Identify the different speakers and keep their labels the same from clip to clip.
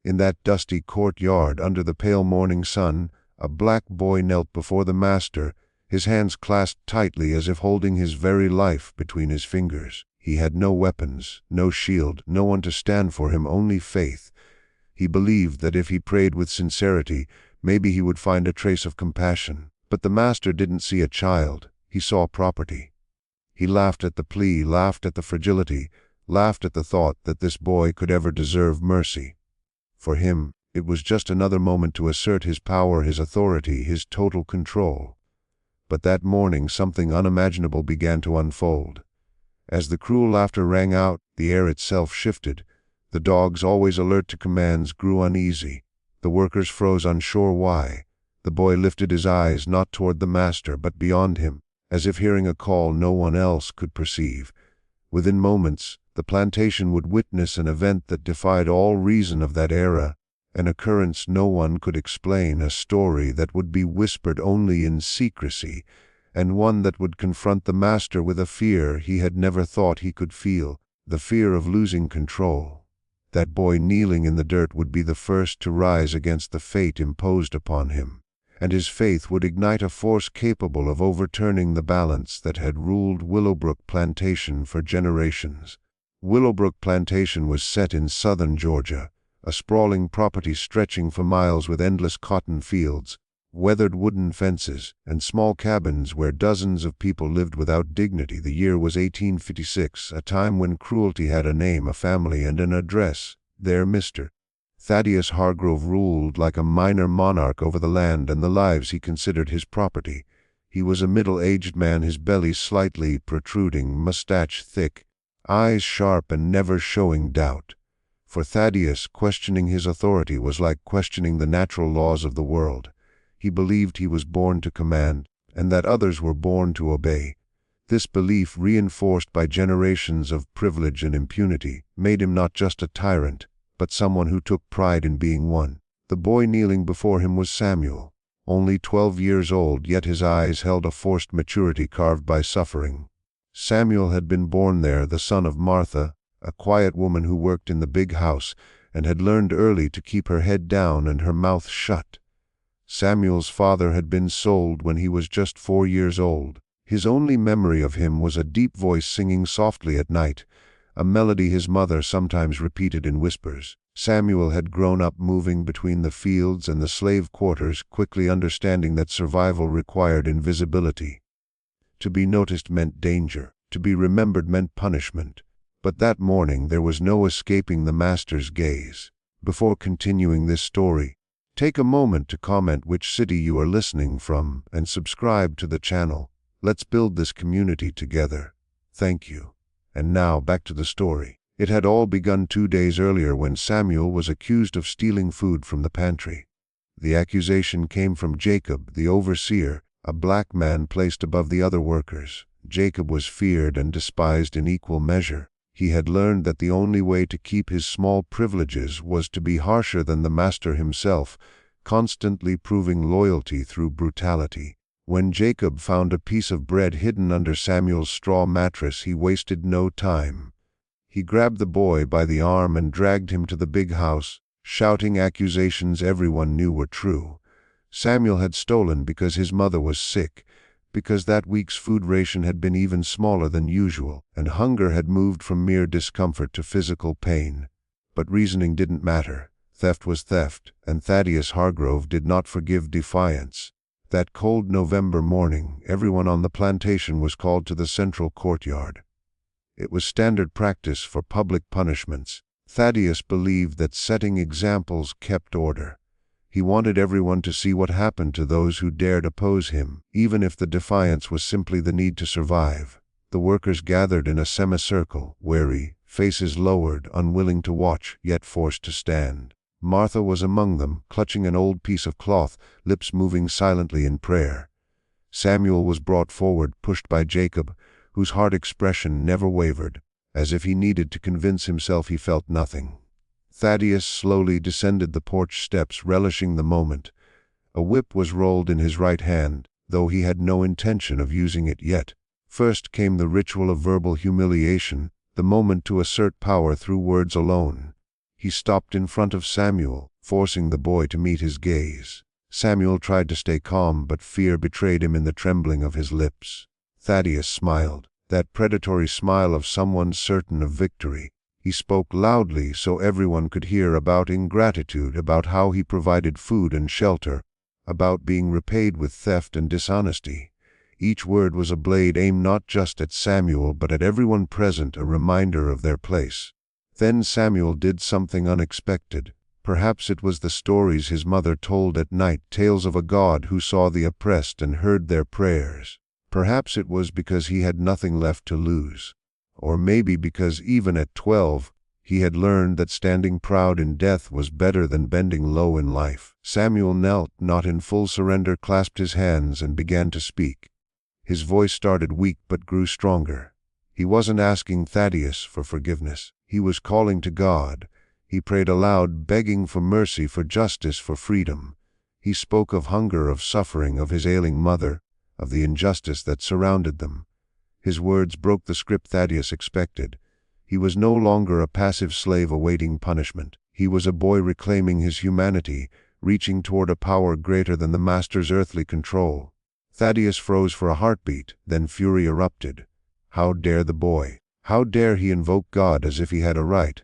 Speaker 1: In that dusty courtyard under the pale morning sun, a black boy knelt before the master, his hands clasped tightly as if holding his very life between his fingers. He had no weapons, no shield, no one to stand for him, only faith. He believed that if he prayed with sincerity, maybe he would find a trace of compassion. But the master didn't see a child, he saw property. He laughed at the plea, laughed at the fragility, laughed at the thought that this boy could ever deserve mercy. For him, it was just another moment to assert his power, his authority, his total control. But that morning something unimaginable began to unfold. As the cruel laughter rang out, the air itself shifted. The dogs, always alert to commands, grew uneasy. The workers froze, unsure why. The boy lifted his eyes not toward the master but beyond him, as if hearing a call no one else could perceive. Within moments, the plantation would witness an event that defied all reason of that era, an occurrence no one could explain, a story that would be whispered only in secrecy, and one that would confront the master with a fear he had never thought he could feel, the fear of losing control. That boy kneeling in the dirt would be the first to rise against the fate imposed upon him, and his faith would ignite a force capable of overturning the balance that had ruled Willowbrook Plantation for generations. Willowbrook Plantation was set in southern Georgia, a sprawling property stretching for miles with endless cotton fields, weathered wooden fences, and small cabins where dozens of people lived without dignity. The year was 1856, a time when cruelty had a name, a family, and an address. There Mr. Thaddeus Hargrove ruled like a minor monarch over the land and the lives he considered his property. He was a middle-aged man, his belly slightly protruding, mustache thick, eyes sharp and never showing doubt. For Thaddeus, questioning his authority was like questioning the natural laws of the world. He believed he was born to command, and that others were born to obey. This belief, reinforced by generations of privilege and impunity, made him not just a tyrant, but someone who took pride in being one. The boy kneeling before him was Samuel, only 12 years old, yet his eyes held a forced maturity carved by suffering. Samuel had been born there, the son of Martha, a quiet woman who worked in the big house and had learned early to keep her head down and her mouth shut. Samuel's father had been sold when he was just 4 years old. His only memory of him was a deep voice singing softly at night, a melody his mother sometimes repeated in whispers. Samuel had grown up moving between the fields and the slave quarters, quickly understanding that survival required invisibility. To be noticed meant danger, to be remembered meant punishment. But that morning there was no escaping the master's gaze. Before continuing this story, take a moment to comment which city you are listening from and subscribe to the channel. Let's build this community together. Thank you. And now back to the story. It had all begun 2 days earlier when Samuel was accused of stealing food from the pantry. The accusation came from Jacob, the overseer, a black man placed above the other workers. Jacob was feared and despised in equal measure. He had learned that the only way to keep his small privileges was to be harsher than the master himself, constantly proving loyalty through brutality. When Jacob found a piece of bread hidden under Samuel's straw mattress, he wasted no time. He grabbed the boy by the arm and dragged him to the big house, shouting accusations everyone knew were true. Samuel had stolen because his mother was sick, because that week's food ration had been even smaller than usual, and hunger had moved from mere discomfort to physical pain. But reasoning didn't matter. Theft was theft, and Thaddeus Hargrove did not forgive defiance. That cold November morning, everyone on the plantation was called to the central courtyard. It was standard practice for public punishments. Thaddeus believed that setting examples kept order. He wanted everyone to see what happened to those who dared oppose him, even if the defiance was simply the need to survive. The workers gathered in a semicircle, wary, faces lowered, unwilling to watch, yet forced to stand. Martha was among them, clutching an old piece of cloth, lips moving silently in prayer. Samuel was brought forward, pushed by Jacob, whose hard expression never wavered, as if he needed to convince himself he felt nothing. Thaddeus slowly descended the porch steps, relishing the moment. A whip was rolled in his right hand, though he had no intention of using it yet. First came the ritual of verbal humiliation, the moment to assert power through words alone. He stopped in front of Samuel, forcing the boy to meet his gaze. Samuel tried to stay calm, but fear betrayed him in the trembling of his lips. Thaddeus smiled, that predatory smile of someone certain of victory. He spoke loudly so everyone could hear about ingratitude, about how he provided food and shelter, about being repaid with theft and dishonesty. Each word was a blade aimed not just at Samuel but at everyone present, a reminder of their place. Then Samuel did something unexpected. Perhaps it was the stories his mother told at night, tales of a God who saw the oppressed and heard their prayers. Perhaps it was because he had nothing left to lose. Or maybe because even at 12, he had learned that standing proud in death was better than bending low in life. Samuel knelt, not in full surrender, clasped his hands and began to speak. His voice started weak but grew stronger. He wasn't asking Thaddeus for forgiveness. He was calling to God. He prayed aloud, begging for mercy, for justice, for freedom. He spoke of hunger, of suffering, of his ailing mother, of the injustice that surrounded them. His words broke the script Thaddeus expected. He was no longer a passive slave awaiting punishment. He was a boy reclaiming his humanity, reaching toward a power greater than the master's earthly control. Thaddeus froze for a heartbeat, then fury erupted. How dare the boy? How dare he invoke God as if he had a right?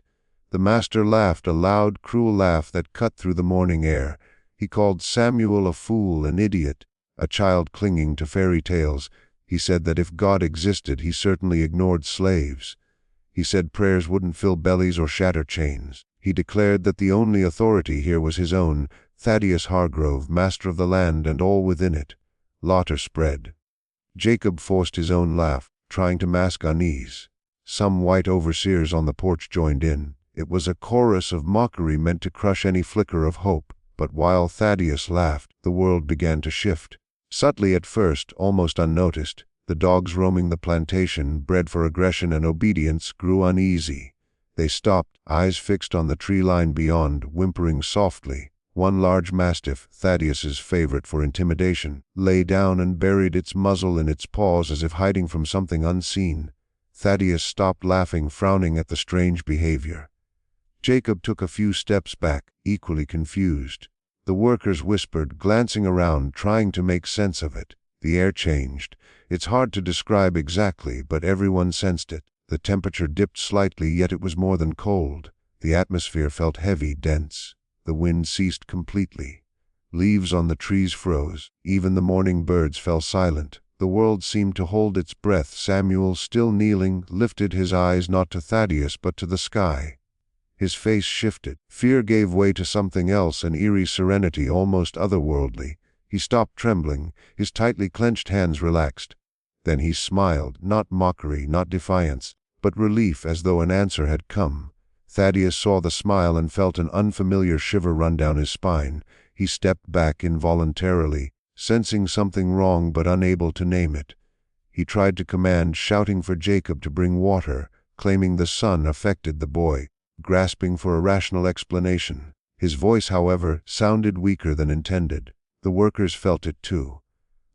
Speaker 1: The master laughed, a loud, cruel laugh that cut through the morning air. He called Samuel a fool, an idiot, a child clinging to fairy tales. He said that if God existed, he certainly ignored slaves. He said prayers wouldn't fill bellies or shatter chains. He declared that the only authority here was his own, Thaddeus Hargrove, master of the land and all within it. Laughter spread. Jacob forced his own laugh, trying to mask unease. Some white overseers on the porch joined in. It was a chorus of mockery meant to crush any flicker of hope. But while Thaddeus laughed, the world began to shift. Subtly at first, almost unnoticed, the dogs roaming the plantation, bred for aggression and obedience, grew uneasy. They stopped, eyes fixed on the tree line beyond, whimpering softly. One large mastiff, Thaddeus's favorite for intimidation, lay down and buried its muzzle in its paws as if hiding from something unseen. Thaddeus stopped laughing, frowning at the strange behavior. Jacob took a few steps back, equally confused. The workers whispered, glancing around, trying to make sense of it. The air changed. It's hard to describe exactly, but everyone sensed it. The temperature dipped slightly, yet it was more than cold. The atmosphere felt heavy, dense. The wind ceased completely. Leaves on the trees froze. Even the morning birds fell silent. The world seemed to hold its breath. Samuel, still kneeling, lifted his eyes not to Thaddeus but to the sky. His face shifted. Fear gave way to something else, an eerie serenity, almost otherworldly. He stopped trembling. His tightly clenched hands relaxed. Then he smiled, not mockery, not defiance, but relief, as though an answer had come. Thaddeus saw the smile and felt an unfamiliar shiver run down his spine. He stepped back involuntarily, sensing something wrong but unable to name it. He tried to command, shouting for Jacob to bring water, claiming the sun affected the boy, grasping for a rational explanation. His voice, however, sounded weaker than intended. The workers felt it too.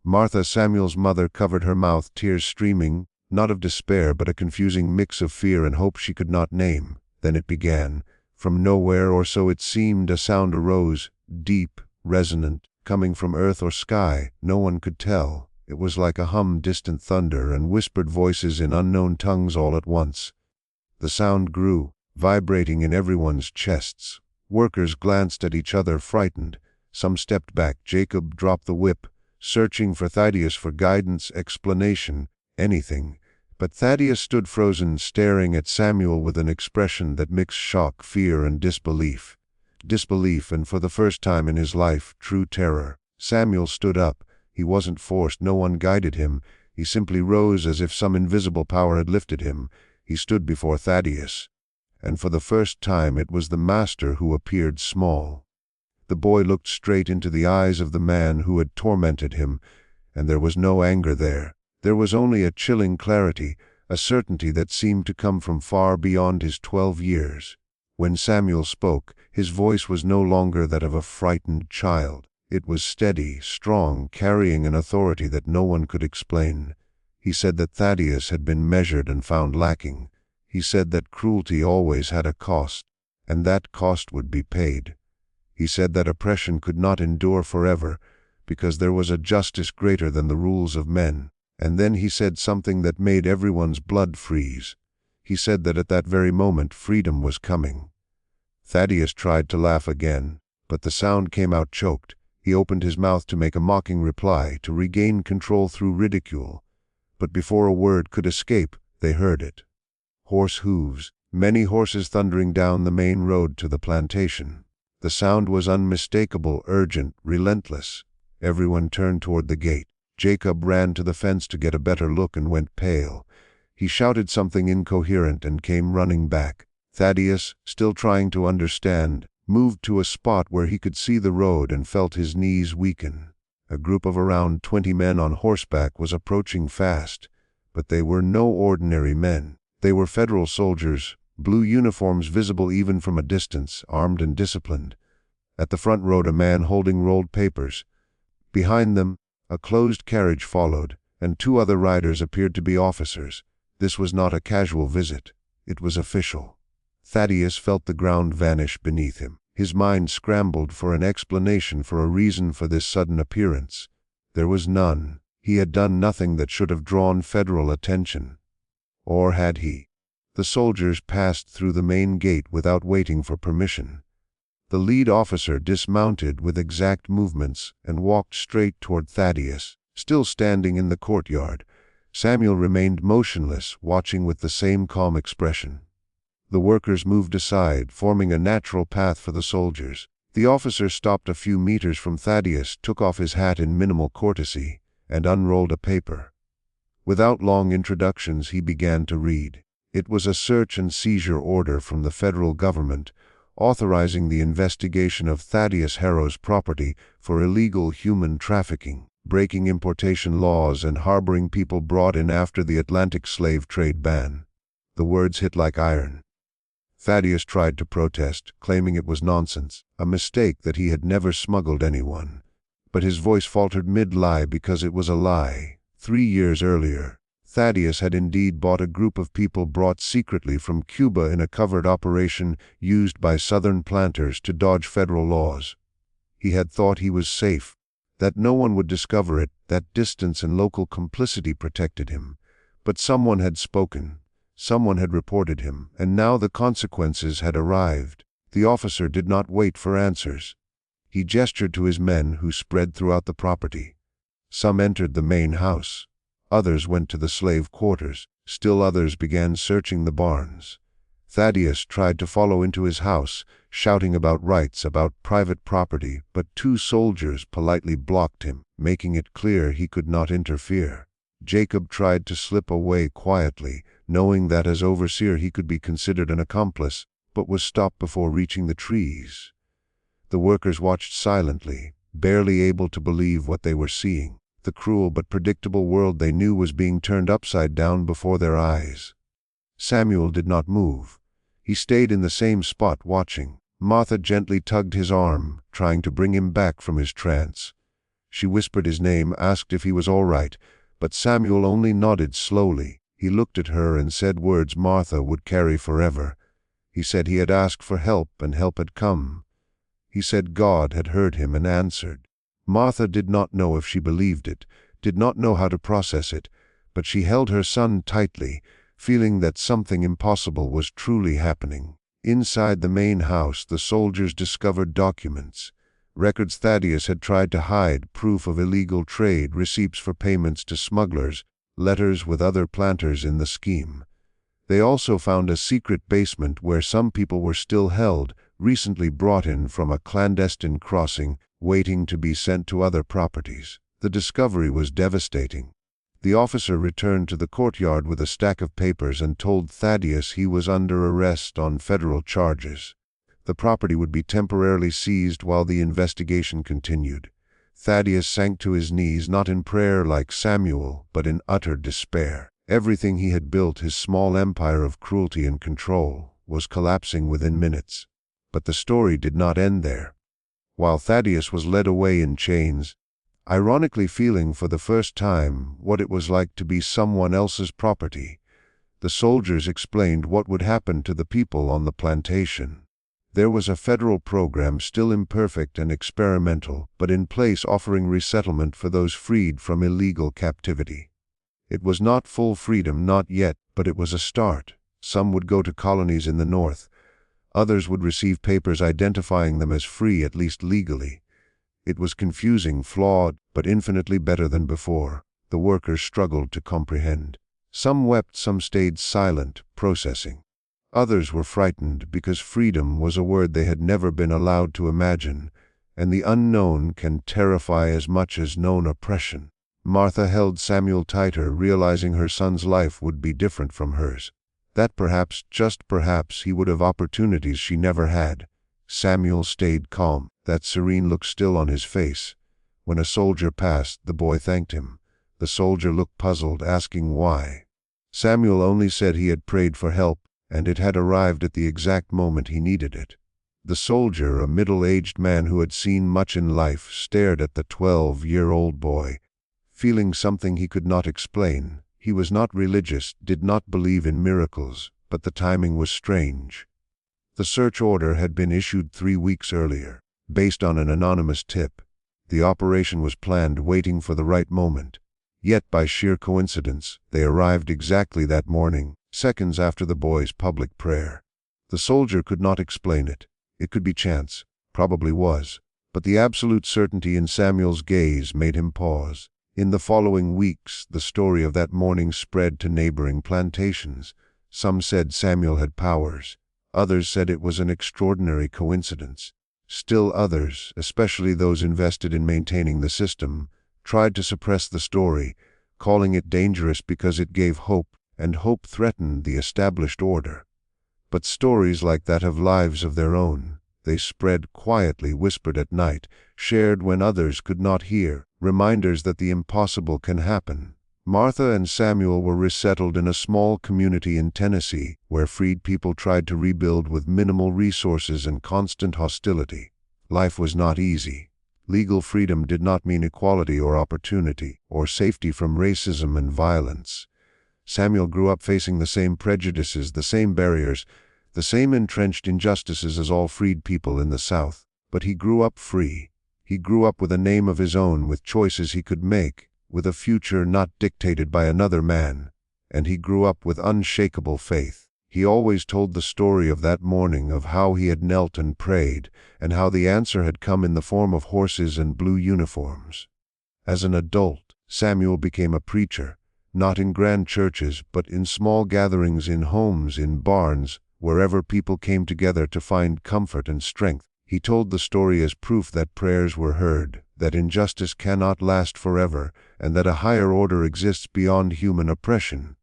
Speaker 1: Martha, Samuel's mother, covered her mouth, tears streaming, not of despair but a confusing mix of fear and hope she could not name. Then it began. From nowhere, or so it seemed, a sound arose, deep, resonant, coming from earth or sky. No one could tell. It was like a hum, distant thunder, and whispered voices in unknown tongues all at once. The sound grew, vibrating in everyone's chests. Workers glanced at each other, frightened. Some stepped back. Jacob dropped the whip, searching for Thaddeus for guidance, explanation, anything. But Thaddeus stood frozen, staring at Samuel with an expression that mixed shock, fear, and disbelief. Disbelief, and for the first time in his life, true terror. Samuel stood up. He wasn't forced, no one guided him. He simply rose as if some invisible power had lifted him. He stood before Thaddeus. And for the first time it was the master who appeared small. The boy looked straight into the eyes of the man who had tormented him, and there was no anger there. There was only a chilling clarity, a certainty that seemed to come from far beyond his 12 years. When Samuel spoke, his voice was no longer that of a frightened child. It was steady, strong, carrying an authority that no one could explain. He said that Thaddeus had been measured and found lacking. He said that cruelty always had a cost, and that cost would be paid. He said that oppression could not endure forever, because there was a justice greater than the rules of men. And then he said something that made everyone's blood freeze. He said that at that very moment freedom was coming. Thaddeus tried to laugh again, but the sound came out choked. He opened his mouth to make a mocking reply, to regain control through ridicule. But before a word could escape, they heard it. Horse hooves, many horses thundering down the main road to the plantation. The sound was unmistakable, urgent, relentless. Everyone turned toward the gate. Jacob ran to the fence to get a better look and went pale. He shouted something incoherent and came running back. Thaddeus, still trying to understand, moved to a spot where he could see the road and felt his knees weaken. A group of around 20 men on horseback was approaching fast, but they were no ordinary men. They were federal soldiers, blue uniforms visible even from a distance, armed and disciplined. At the front rode a man holding rolled papers. Behind them, a closed carriage followed, and 2 other riders appeared to be officers. This was not a casual visit. It was official. Thaddeus felt the ground vanish beneath him. His mind scrambled for an explanation, for a reason for this sudden appearance. There was none. He had done nothing that should have drawn federal attention. Or had he? The soldiers passed through the main gate without waiting for permission. The lead officer dismounted with exact movements and walked straight toward Thaddeus. Still standing in the courtyard, Samuel remained motionless, watching with the same calm expression. The workers moved aside, forming a natural path for the soldiers. The officer stopped a few meters from Thaddeus, took off his hat in minimal courtesy, and unrolled a paper. Without long introductions, he began to read. It was a search and seizure order from the federal government, authorizing the investigation of Thaddeus Harrow's property for illegal human trafficking, breaking importation laws, and harboring people brought in after the Atlantic slave trade ban. The words hit like iron. Thaddeus tried to protest, claiming it was nonsense, a mistake, that he had never smuggled anyone. But his voice faltered mid-lie, because it was a lie. 3 years earlier, Thaddeus had indeed bought a group of people brought secretly from Cuba in a covert operation used by Southern planters to dodge federal laws. He had thought he was safe, that no one would discover it, that distance and local complicity protected him. But someone had spoken. Someone had reported him, and now the consequences had arrived. The officer did not wait for answers. He gestured to his men, who spread throughout the property. Some entered the main house. Others went to the slave quarters. Still others began searching the barns. Thaddeus tried to follow into his house, shouting about rights, about private property, but 2 soldiers politely blocked him, making it clear he could not interfere. Jacob tried to slip away quietly, knowing that as overseer he could be considered an accomplice, but was stopped before reaching the trees. The workers watched silently, barely able to believe what they were seeing. The cruel but predictable world they knew was being turned upside down before their eyes. Samuel did not move. He stayed in the same spot, watching. Martha gently tugged his arm, trying to bring him back from his trance. She whispered his name, asked if he was all right, but Samuel only nodded slowly. He looked at her and said words Martha would carry forever. He said he had asked for help, and help had come. He said God had heard him and answered. Martha did not know if she believed it, did not know how to process it, but she held her son tightly, feeling that something impossible was truly happening. Inside the main house, the soldiers discovered documents. Records Thaddeus had tried to hide, proof of illegal trade, receipts for payments to smugglers, letters with other planters in the scheme. They also found a secret basement where some people were still held, recently brought in from a clandestine crossing, waiting to be sent to other properties. The discovery was devastating. The officer returned to the courtyard with a stack of papers and told Thaddeus he was under arrest on federal charges. The property would be temporarily seized while the investigation continued. Thaddeus sank to his knees, not in prayer like Samuel, but in utter despair. Everything he had built, his small empire of cruelty and control, was collapsing within minutes. But the story did not end there. While Thaddeus was led away in chains, ironically feeling for the first time what it was like to be someone else's property, the soldiers explained what would happen to the people on the plantation. There was a federal program, still imperfect and experimental, but in place, offering resettlement for those freed from illegal captivity. It was not full freedom, not yet, but it was a start. Some would go to colonies in the North. Others would receive papers identifying them as free, at least legally. It was confusing, flawed, but infinitely better than before. The workers struggled to comprehend. Some wept, some stayed silent, processing. Others were frightened because freedom was a word they had never been allowed to imagine, and the unknown can terrify as much as known oppression. Martha held Samuel tighter, realizing her son's life would be different from hers. That perhaps, just perhaps, he would have opportunities she never had. Samuel stayed calm, that serene look still on his face. When a soldier passed, the boy thanked him. The soldier looked puzzled, asking why. Samuel only said he had prayed for help, and it had arrived at the exact moment he needed it. The soldier, a middle-aged man who had seen much in life, stared at the 12-year-old boy, feeling something he could not explain. He was not religious, did not believe in miracles, but the timing was strange. The search order had been issued 3 weeks earlier, based on an anonymous tip. The operation was planned, waiting for the right moment. Yet, by sheer coincidence, they arrived exactly that morning, seconds after the boy's public prayer. The soldier could not explain it. It could be chance, probably was, but the absolute certainty in Samuel's gaze made him pause. In the following weeks, the story of that morning spread to neighboring plantations. Some said Samuel had powers. Others said it was an extraordinary coincidence. Still others, especially those invested in maintaining the system, tried to suppress the story, calling it dangerous because it gave hope, and hope threatened the established order. But stories like that have lives of their own. They spread quietly, whispered at night, shared when others could not hear, reminders that the impossible can happen. Martha and Samuel were resettled in a small community in Tennessee, where freed people tried to rebuild with minimal resources and constant hostility. Life was not easy. Legal freedom did not mean equality or opportunity, or safety from racism and violence. Samuel grew up facing the same prejudices, the same barriers, the same entrenched injustices as all freed people in the South. But he grew up free. He grew up with a name of his own, with choices he could make, with a future not dictated by another man. And he grew up with unshakable faith. He always told the story of that morning, of how he had knelt and prayed, and how the answer had come in the form of horses and blue uniforms. As an adult, Samuel became a preacher, not in grand churches, but in small gatherings, in homes, in barns, wherever people came together to find comfort and strength. He told the story as proof that prayers were heard, that injustice cannot last forever, and that a higher order exists beyond human oppression.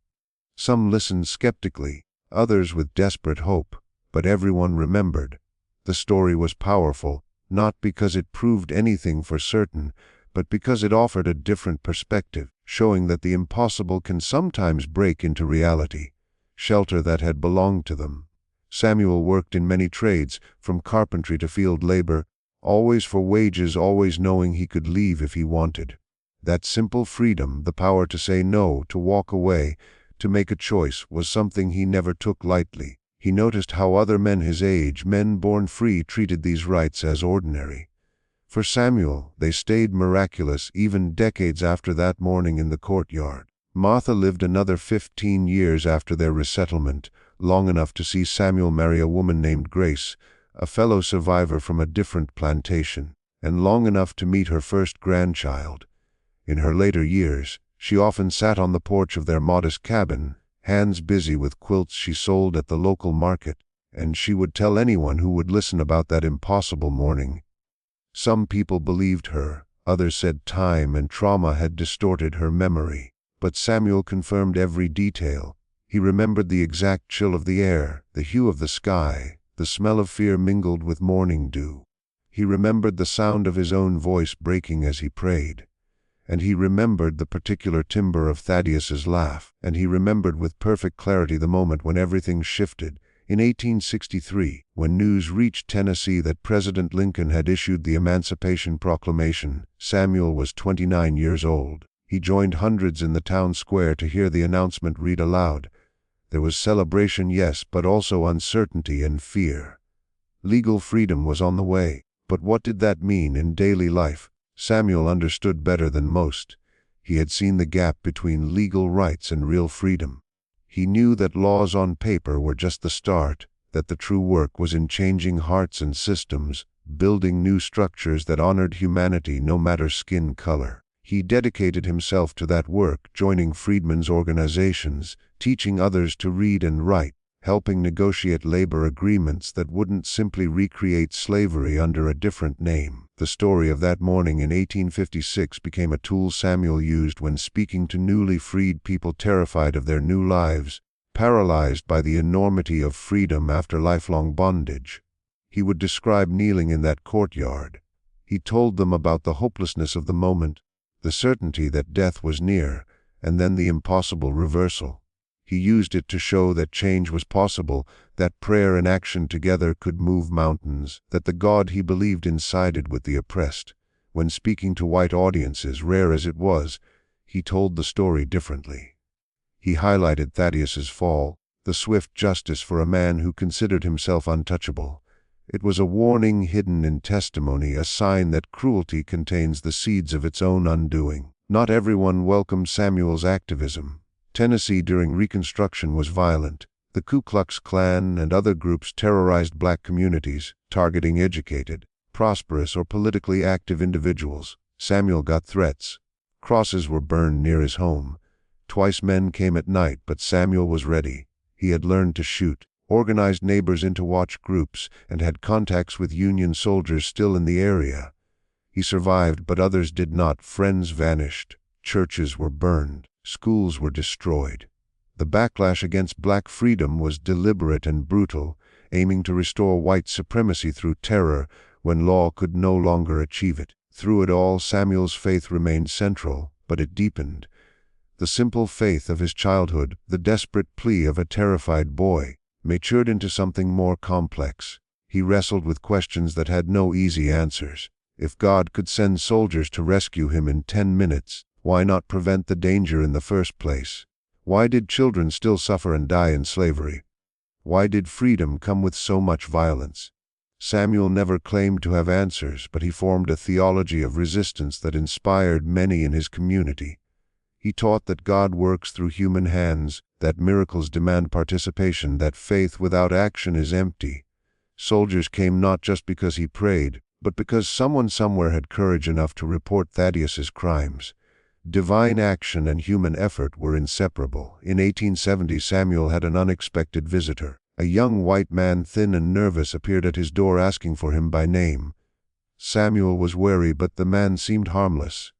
Speaker 1: Some listened skeptically, others with desperate hope, but everyone remembered. The story was powerful, not because it proved anything for certain, but because it offered a different perspective, showing that the impossible can sometimes break into reality, shelter that had belonged to them. Samuel worked in many trades, from carpentry to field labor, always for wages, always knowing he could leave if he wanted. That simple freedom, the power to say no, to walk away, to make a choice, was something he never took lightly. He noticed how other men his age, men born free, treated these rights as ordinary. For Samuel, they stayed miraculous even decades after that morning in the courtyard. Martha lived another 15 years after their resettlement, long enough to see Samuel marry a woman named Grace, a fellow survivor from a different plantation, and long enough to meet her first grandchild. In her later years, she often sat on the porch of their modest cabin, hands busy with quilts she sold at the local market, and she would tell anyone who would listen about that impossible morning. Some people believed her, others said time and trauma had distorted her memory. But Samuel confirmed every detail. He remembered the exact chill of the air, the hue of the sky, the smell of fear mingled with morning dew. He remembered the sound of his own voice breaking as he prayed. And he remembered the particular timbre of Thaddeus's laugh. And he remembered with perfect clarity the moment when everything shifted. In 1863, when news reached Tennessee that President Lincoln had issued the Emancipation Proclamation, Samuel was 29 years old. He joined hundreds in the town square to hear the announcement read aloud. There was celebration, yes, but also uncertainty and fear. Legal freedom was on the way. But what did that mean in daily life? Samuel understood better than most. He had seen the gap between legal rights and real freedom. He knew that laws on paper were just the start, that the true work was in changing hearts and systems, building new structures that honored humanity no matter skin color. He dedicated himself to that work, joining freedmen's organizations, teaching others to read and write, helping negotiate labor agreements that wouldn't simply recreate slavery under a different name. The story of that morning in 1856 became a tool Samuel used when speaking to newly freed people terrified of their new lives, paralyzed by the enormity of freedom after lifelong bondage. He would describe kneeling in that courtyard. He told them about the hopelessness of the moment, the certainty that death was near, and then the impossible reversal. He used it to show that change was possible, that prayer and action together could move mountains, that the God he believed in sided with the oppressed. When speaking to white audiences, rare as it was, he told the story differently. He highlighted Thaddeus's fall, the swift justice for a man who considered himself untouchable. It was a warning hidden in testimony, a sign that cruelty contains the seeds of its own undoing. Not everyone welcomed Samuel's activism. Tennessee during Reconstruction was violent. The Ku Klux Klan and other groups terrorized black communities, targeting educated, prosperous, or politically active individuals. Samuel got threats. Crosses were burned near his home. Twice men came at night, but Samuel was ready. He had learned to shoot, organized neighbors into watch groups, and had contacts with Union soldiers still in the area. He survived, but others did not. Friends vanished. Churches were burned. Schools were destroyed. The backlash against black freedom was deliberate and brutal, aiming to restore white supremacy through terror when law could no longer achieve it. Through it all, Samuel's faith remained central, but it deepened. The simple faith of his childhood, the desperate plea of a terrified boy, matured into something more complex. He wrestled with questions that had no easy answers. If God could send soldiers to rescue him in 10 minutes, why not prevent the danger in the first place? Why did children still suffer and die in slavery? Why did freedom come with so much violence? Samuel never claimed to have answers, but he formed a theology of resistance that inspired many in his community. He taught that God works through human hands, that miracles demand participation, that faith without action is empty. Soldiers came not just because he prayed, but because someone somewhere had courage enough to report Thaddeus's crimes. Divine action and human effort were inseparable. In 1870, Samuel had an unexpected visitor. A young white man, thin and nervous, appeared at his door asking for him by name. Samuel was wary, but the man seemed harmless.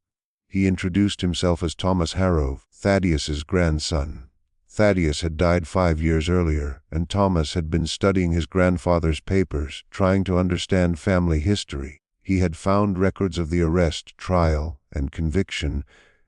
Speaker 1: He introduced himself as Thomas Harrow, Thaddeus's grandson. Thaddeus had died 5 years earlier, and Thomas had been studying his grandfather's papers, trying to understand family history. He had found records of the arrest, trial, and conviction,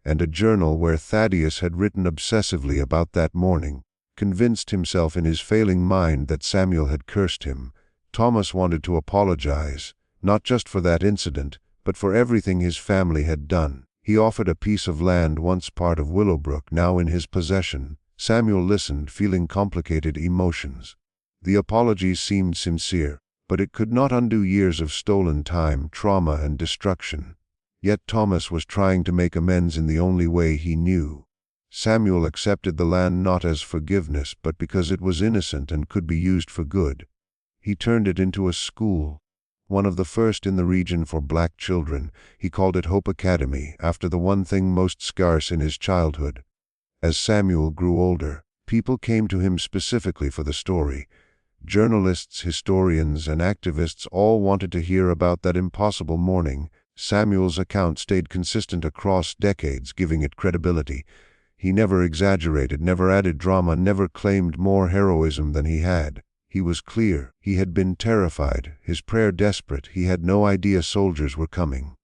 Speaker 1: and a journal where Thaddeus had written obsessively about that morning. Convinced himself in his failing mind that Samuel had cursed him, Thomas wanted to apologize, not just for that incident, but for everything his family had done. He offered a piece of land once part of Willowbrook, now in his possession. Samuel listened, feeling complicated emotions. The apology seemed sincere, but it could not undo years of stolen time, trauma, and destruction. Yet Thomas was trying to make amends in the only way he knew. Samuel accepted the land not as forgiveness, but because it was innocent and could be used for good. He turned it into a school, one of the first in the region for black children. He called it Hope Academy, after the one thing most scarce in his childhood. As Samuel grew older, people came to him specifically for the story. Journalists, historians, and activists all wanted to hear about that impossible morning. Samuel's account stayed consistent across decades, giving it credibility. He never exaggerated, never added drama, never claimed more heroism than he had. He was clear. He had been terrified, his prayer desperate. He had no idea soldiers were coming.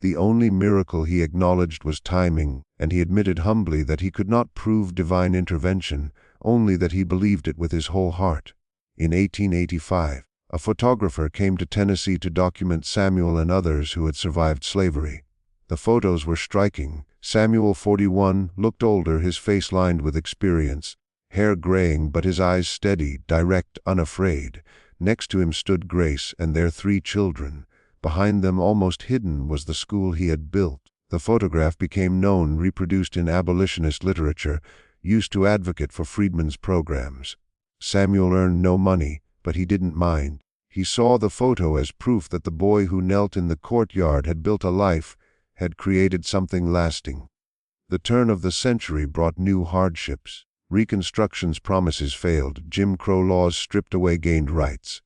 Speaker 1: The only miracle he acknowledged was timing, and he admitted humbly that he could not prove divine intervention, only that he believed it with his whole heart. In 1885, a photographer came to Tennessee to document Samuel and others who had survived slavery. The photos were striking. Samuel, 41, looked older, his face lined with experience, hair graying but his eyes steady, direct, unafraid. Next to him stood Grace and their 3 children. Behind them, almost hidden, was the school he had built. The photograph became known, reproduced in abolitionist literature, used to advocate for freedmen's programs. Samuel earned no money, but he didn't mind. He saw the photo as proof that the boy who knelt in the courtyard had built a life, had created something lasting. The turn of the century brought new hardships. Reconstruction's promises failed. Jim Crow laws stripped away gained rights.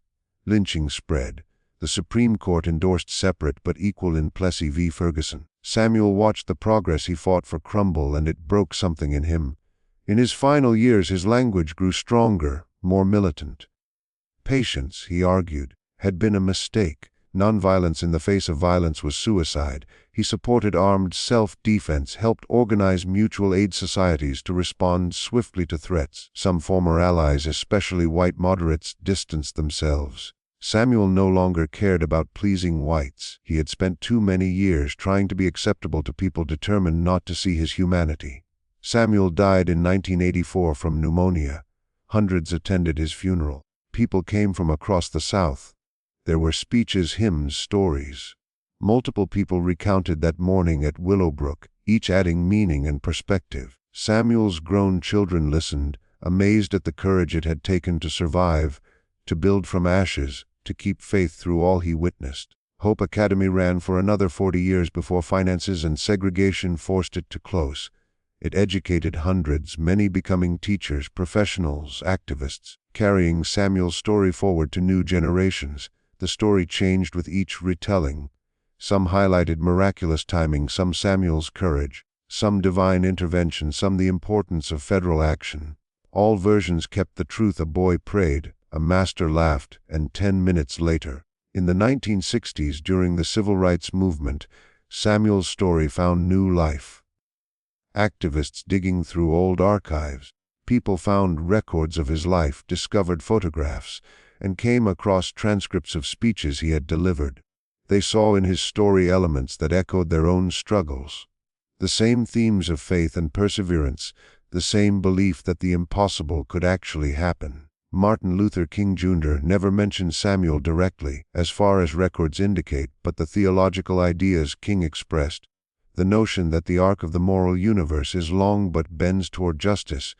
Speaker 1: Lynching spread. The Supreme Court endorsed separate but equal in Plessy v. Ferguson. Samuel watched the progress he fought for crumble, and it broke something in him. In his final years, his language grew stronger, more militant. Patience, he argued, had been a mistake. Nonviolence in the face of violence was suicide. He supported armed self-defense, helped organize mutual aid societies to respond swiftly to threats. Some former allies, especially white moderates, distanced themselves. Samuel no longer cared about pleasing whites. He had spent too many years trying to be acceptable to people determined not to see his humanity. Samuel died in 1984 from pneumonia. Hundreds attended his funeral. People came from across the South. There were speeches, hymns, stories. Multiple people recounted that morning at Willowbrook, each adding meaning and perspective. Samuel's grown children listened, amazed at the courage it had taken to survive, to build from ashes, to keep faith through all he witnessed. Hope Academy ran for another 40 years before finances and segregation forced it to close. It educated hundreds, many becoming teachers, professionals, activists, carrying Samuel's story forward to new generations. The story changed with each retelling. Some highlighted miraculous timing, some Samuel's courage, some divine intervention, some the importance of federal action. All versions kept the truth. A boy prayed, a master laughed, and 10 minutes later. In the 1960s, during the Civil Rights Movement, Samuel's story found new life. Activists digging through old archives, people found records of his life, discovered photographs, and came across transcripts of speeches he had delivered. They saw in his story elements that echoed their own struggles. The same themes of faith and perseverance, the same belief that the impossible could actually happen. Martin Luther King Jr. never mentioned Samuel directly, as far as records indicate, but the theological ideas King expressed, the notion that the arc of the moral universe is long but bends toward justice,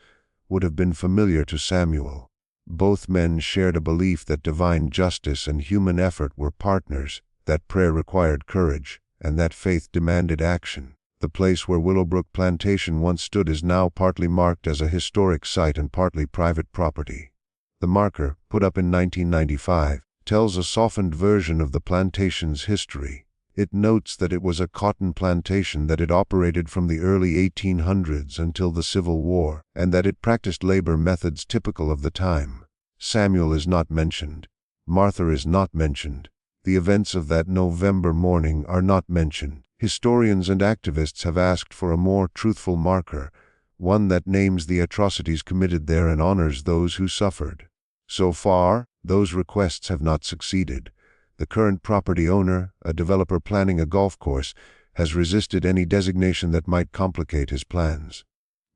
Speaker 1: would have been familiar to Samuel. Both men shared a belief that divine justice and human effort were partners, that prayer required courage, and that faith demanded action. The place where Willowbrook Plantation once stood is now partly marked as a historic site and partly private property. The marker, put up in 1995, tells a softened version of the plantation's history. It notes that it was a cotton plantation, that it operated from the early 1800s until the Civil War, and that it practiced labor methods typical of the time. Samuel is not mentioned. Martha is not mentioned. The events of that November morning are not mentioned. Historians and activists have asked for a more truthful marker, one that names the atrocities committed there and honors those who suffered. So far, those requests have not succeeded. The current property owner, a developer planning a golf course, has resisted any designation that might complicate his plans.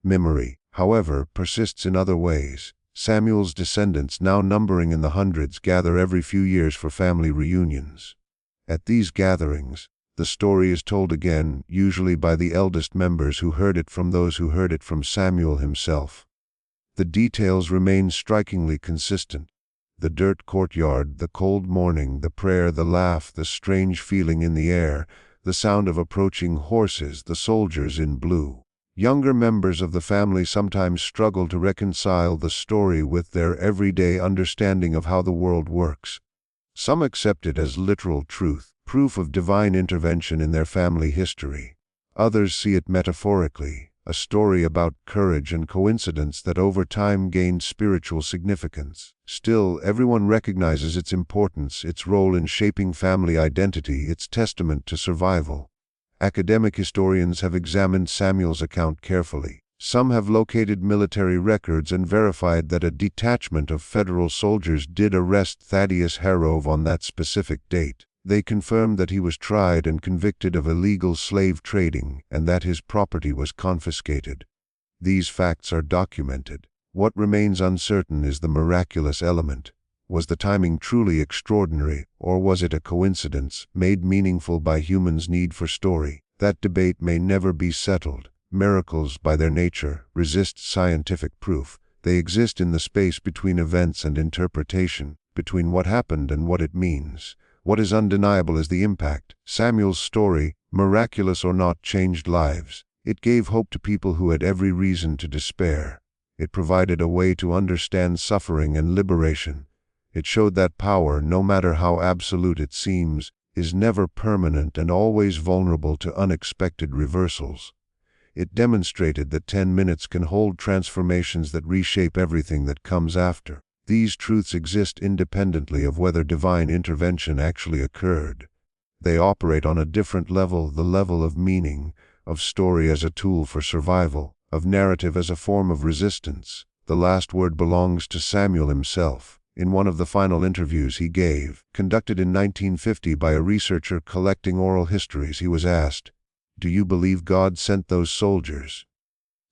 Speaker 1: Memory, however, persists in other ways. Samuel's descendants, now numbering in the hundreds, gather every few years for family reunions. At these gatherings, the story is told again, usually by the eldest members who heard it from those who heard it from Samuel himself. The details remain strikingly consistent. The dirt courtyard, the cold morning, the prayer, the laugh, the strange feeling in the air, the sound of approaching horses, the soldiers in blue. Younger members of the family sometimes struggle to reconcile the story with their everyday understanding of how the world works. Some accept it as literal truth, proof of divine intervention in their family history. Others see it metaphorically, a story about courage and coincidence that over time gained spiritual significance. Still, everyone recognizes its importance, its role in shaping family identity, its testament to survival. Academic historians have examined Samuel's account carefully. Some have located military records and verified that a detachment of federal soldiers did arrest Thaddeus Harrove on that specific date. They confirmed that he was tried and convicted of illegal slave trading, and that his property was confiscated. These facts are documented. What remains uncertain is the miraculous element. Was the timing truly extraordinary, or was it a coincidence, made meaningful by humans' need for story? That debate may never be settled. Miracles, by their nature, resist scientific proof. They exist in the space between events and interpretation, between what happened and what it means. What is undeniable is the impact. Samuel's story, miraculous or not, changed lives. It gave hope to people who had every reason to despair. It provided a way to understand suffering and liberation. It showed that power, no matter how absolute it seems, is never permanent and always vulnerable to unexpected reversals. It demonstrated that 10 minutes can hold transformations that reshape everything that comes after. These truths exist independently of whether divine intervention actually occurred. They operate on a different level, the level of meaning, of story as a tool for survival, of narrative as a form of resistance. The last word belongs to Samuel himself. In one of the final interviews he gave, conducted in 1950 by a researcher collecting oral histories, he was asked, "Do you believe God sent those soldiers?"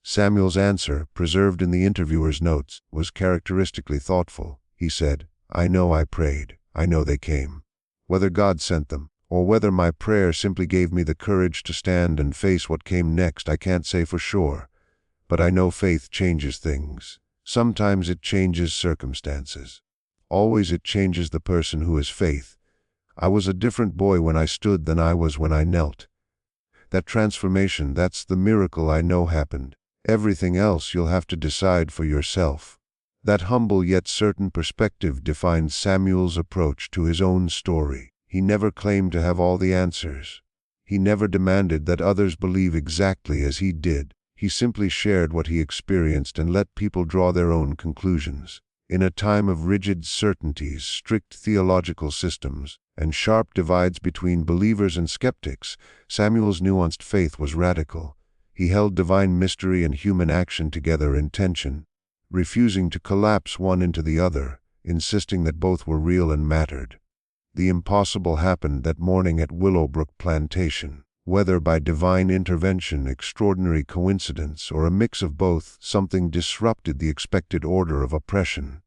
Speaker 1: Samuel's answer, preserved in the interviewer's notes, was characteristically thoughtful. He said, "I know I prayed. I know they came. Whether God sent them, or whether my prayer simply gave me the courage to stand and face what came next, I can't say for sure. But I know faith changes things. Sometimes it changes circumstances. Always it changes the person who has faith. I was a different boy when I stood than I was when I knelt. That transformation, that's the miracle I know happened. Everything else you'll have to decide for yourself." That humble yet certain perspective defined Samuel's approach to his own story. He never claimed to have all the answers. He never demanded that others believe exactly as he did. He simply shared what he experienced and let people draw their own conclusions. In a time of rigid certainties, strict theological systems, and sharp divides between believers and skeptics, Samuel's nuanced faith was radical. He held divine mystery and human action together in tension, refusing to collapse one into the other, insisting that both were real and mattered. The impossible happened that morning at Willowbrook Plantation. Whether by divine intervention, extraordinary coincidence, or a mix of both, something disrupted the expected order of oppression.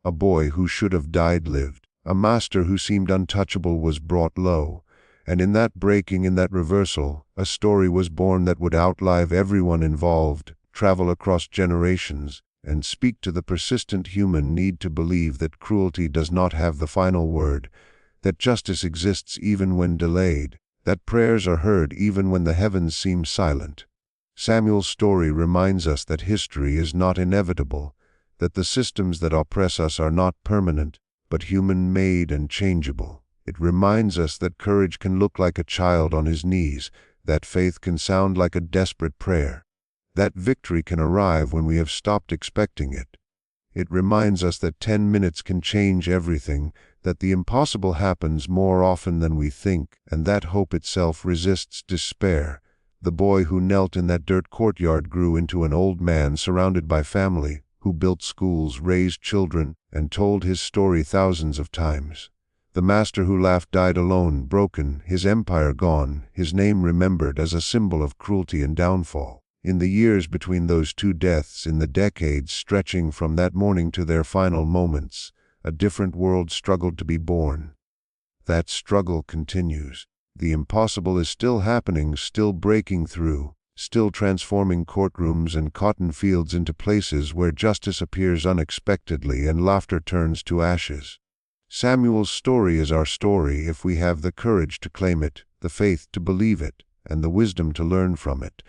Speaker 1: A boy who should have died lived. A master who seemed untouchable was brought low. And in that breaking, in that reversal, a story was born that would outlive everyone involved, travel across generations, and speak to the persistent human need to believe that cruelty does not have the final word, that justice exists even when delayed, that prayers are heard even when the heavens seem silent. Samuel's story reminds us that history is not inevitable, that the systems that oppress us are not permanent, but human-made and changeable. It reminds us that courage can look like a child on his knees, that faith can sound like a desperate prayer, that victory can arrive when we have stopped expecting it. It reminds us that 10 minutes can change everything, that the impossible happens more often than we think, and that hope itself resists despair. The boy who knelt in that dirt courtyard grew into an old man surrounded by family, who built schools, raised children, and told his story thousands of times. The master who laughed died alone, broken, his empire gone, his name remembered as a symbol of cruelty and downfall. In the years between those two deaths, in the decades stretching from that morning to their final moments, a different world struggled to be born. That struggle continues. The impossible is still happening, still breaking through, still transforming courtrooms and cotton fields into places where justice appears unexpectedly and laughter turns to ashes. Samuel's story is our story if we have the courage to claim it, the faith to believe it, and the wisdom to learn from it.